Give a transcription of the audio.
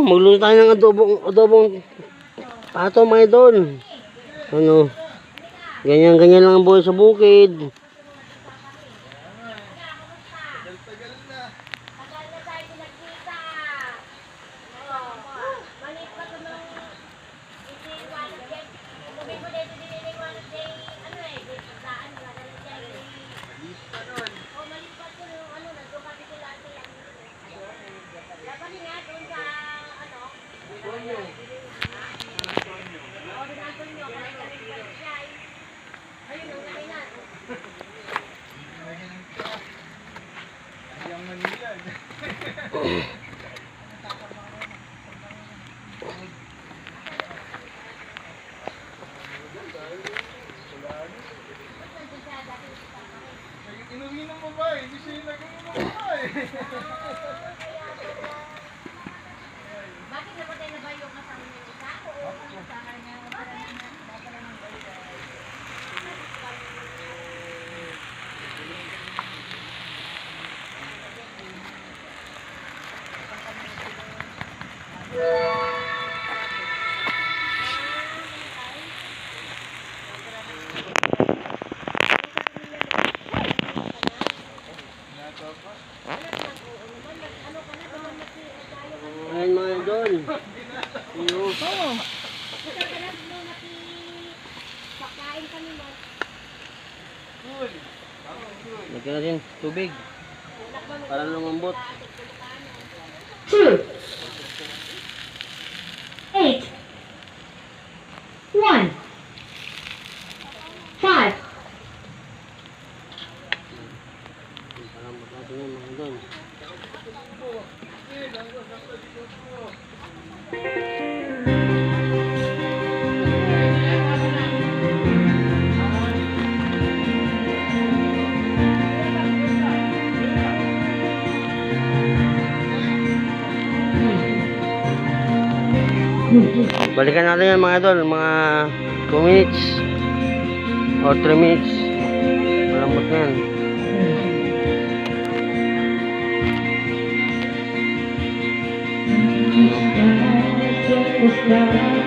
Magluluto tayo ng adobong pato mga idol. Ano? Ganyan-ganyan lang ang buhay sa bukid. Inuwi ng babae, hindi siya yung nag-uwi ng babae. Bakit napatay na ba yung kasama niya ni Sako? Kasama niya ang parang Ayan mga idol. pagkain kami mo. Lagyan natin tubig para lumambot. 2, 8, 1, 5. Palambot natin yan mga idol. Balikan natin yan mga idol, mga 2 minutes or 3 minutes. Malambot na yan. The sky,